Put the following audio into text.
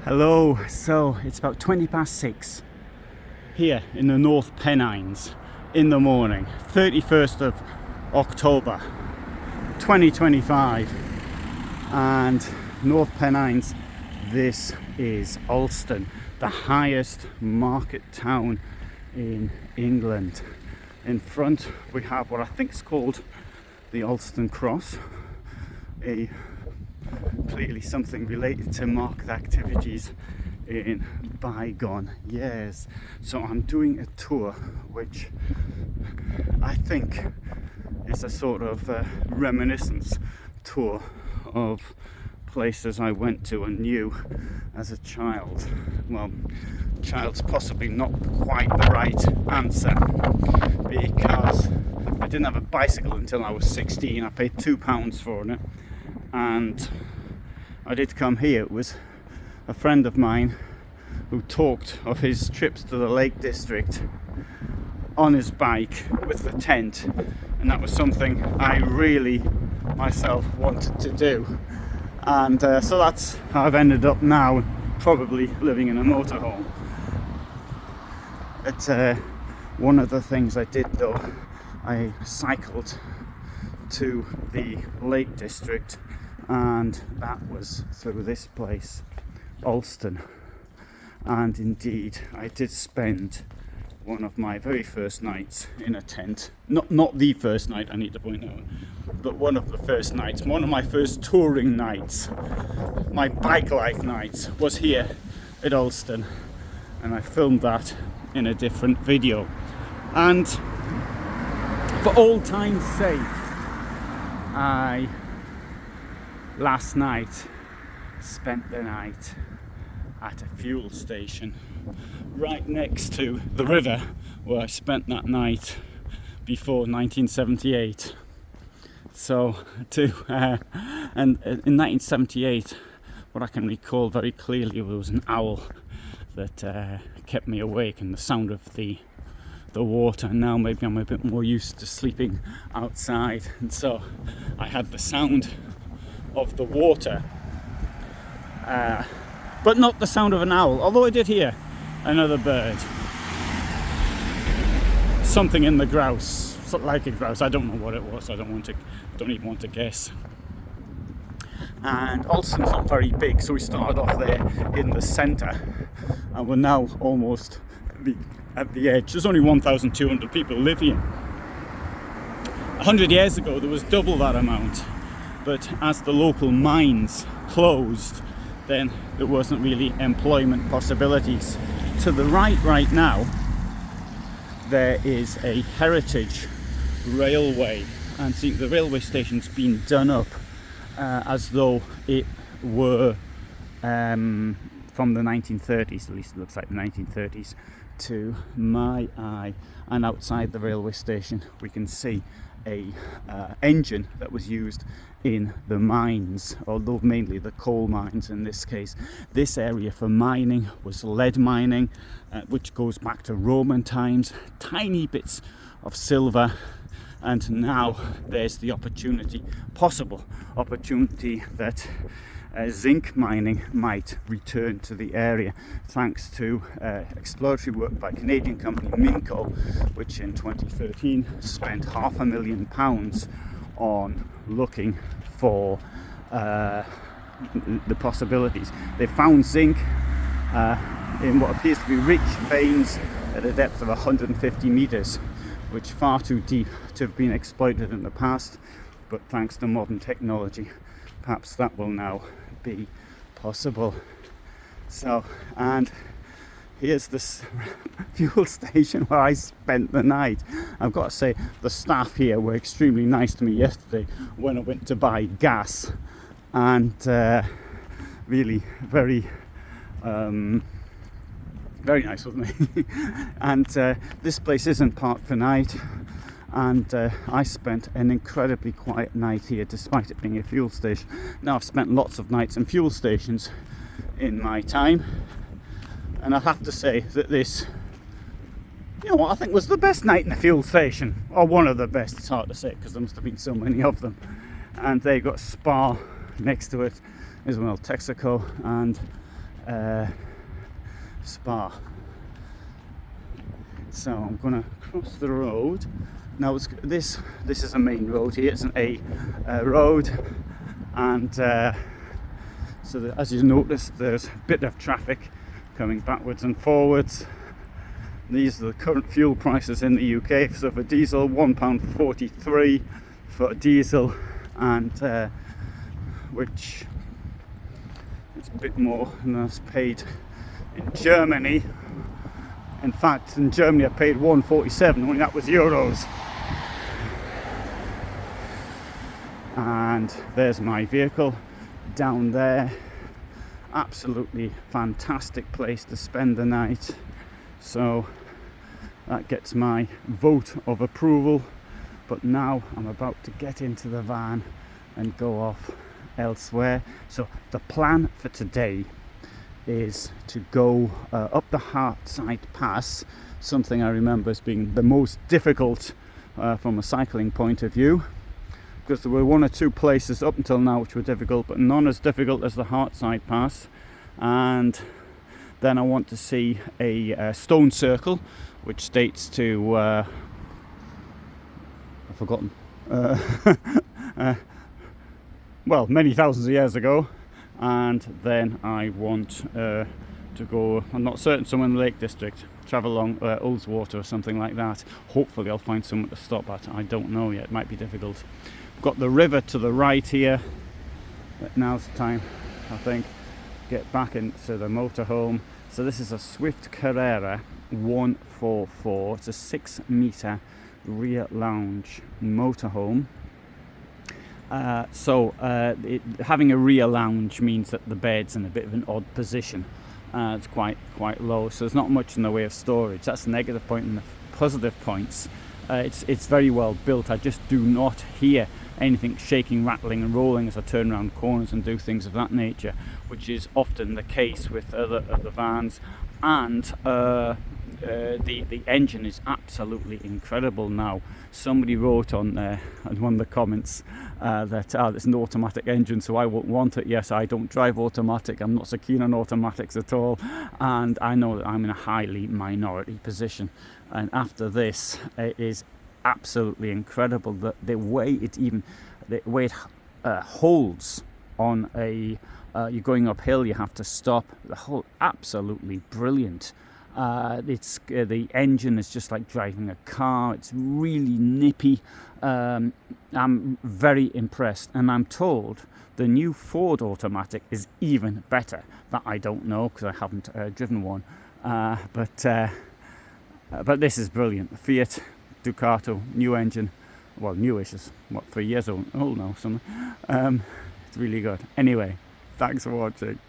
Hello, so it's about 6:20 here in the North Pennines in the morning, 31st of October 2025, and North Pennines, this is Alston, the highest market town in England. In front we have what I think is called the Alston Cross, clearly something related to market activities in bygone years. So I'm doing a tour which I think is a sort of reminiscence tour of places I went to and knew as a child. Well, child's possibly not quite the right answer, because I didn't have a bicycle until I was 16. I paid £2 for it, and I did come here. It was a friend of mine who talked of his trips to the Lake District on his bike with the tent, and that was something I really myself wanted to do, and so that's how I've ended up now, probably living in a motorhome. But one of the things I did though, I cycled to the Lake District, and that was through this place, Alston. And indeed I did spend one of my very first nights in a tent. Not the first night, I need to point out, but one of the first nights, one of my first touring nights, my bike life nights, was here at Alston, and I filmed that in a different video. And for old time's sake, I last night spent the night at a fuel station right next to the river where I spent that night before 1978. So and in 1978, what I can recall very clearly, there was an owl that kept me awake, and the sound of the water. Now maybe I'm a bit more used to sleeping outside, and so I had the sound of the water, but not the sound of an owl, although I did hear another bird, something in the grouse, like a grouse. I don't know what it was. I don't even want to guess. And Alston's not very big, so we started off there in the centre, and we're now almost at the edge. There's only 1,200 people live here. 100 years ago there was double that amount, but as the local mines closed, then there wasn't really employment possibilities. To the right now, there is a heritage railway, and see, the railway station's been done up as though it were from the 1930s, at least it looks like the 1930s to my eye. And outside the railway station we can see a engine that was used in the mines, although mainly the coal mines in this case. This area for mining was lead mining, which goes back to Roman times. Tiny bits of silver, and now there's the possible opportunity that zinc mining might return to the area, thanks to exploratory work by Canadian company Minco, which in 2013 spent £500,000 on looking for the possibilities. They found zinc in what appears to be rich veins at a depth of 150 meters, which far too deep to have been exploited in the past, but thanks to modern technology, perhaps that will now be possible. So, and here's this fuel station where I spent the night. I've got to say, the staff here were extremely nice to me yesterday when I went to buy gas, and really very nice with me. And this place isn't parked for night, and I spent an incredibly quiet night here despite it being a fuel station. Now, I've spent lots of nights in fuel stations in my time, and I have to say that this, you know what, I think was the best night in a fuel station, or one of the best. It's hard to say because there must have been so many of them. And they got Spa next to it as well, Texaco, and Spa. So I'm gonna cross the road now. This is a main road here. It's an A road, and so that, as you notice, there's a bit of traffic coming backwards and forwards. These are the current fuel prices in the UK. So for diesel, £1.43 for diesel, and which is a bit more than that's paid in Germany. In fact, in Germany I paid 1.47, only that was euros. And there's my vehicle down there. Absolutely fantastic place to spend the night. So that gets my vote of approval. But now I'm about to get into the van and go off elsewhere. So the plan for today is to go up the Hartside Pass, something I remember as being the most difficult from a cycling point of view, because there were one or two places up until now which were difficult, but none as difficult as the Hartside Pass. And then I want to see a stone circle which dates to I've forgotten well, many thousands of years ago. And then I want to go, I'm not certain, somewhere in the Lake District, travel along Ullswater or something like that. Hopefully I'll find somewhere to stop at. I don't know yet, it might be difficult. We've got the river to the right here, but now's the time, I think, get back into the motorhome. So this is a Swift Carrera 144. It's a 6-metre rear lounge motorhome. Having a rear lounge means that the bed's in a bit of an odd position. It's quite low, so there's not much in the way of storage. That's the negative point. And the positive points, it's very well built. I just do not hear anything shaking, rattling and rolling as I turn around corners and do things of that nature, which is often the case with other vans. And the engine is absolutely incredible now. Somebody wrote on there in one of the comments that it's an automatic engine, so I won't want it. Yes, I don't drive automatic. I'm not so keen on automatics at all, and I know that I'm in a highly minority position. And after this, it is absolutely incredible the way it holds on a you're going uphill, you have to stop. The whole absolutely brilliant. The engine is just like driving a car. It's really nippy. I'm very impressed, and I'm told the new Ford automatic is even better. That I don't know because I haven't driven one. But this is brilliant. Fiat Ducato, new engine. Well, newish, is 3 years old now, something. It's really good. Anyway, thanks for watching.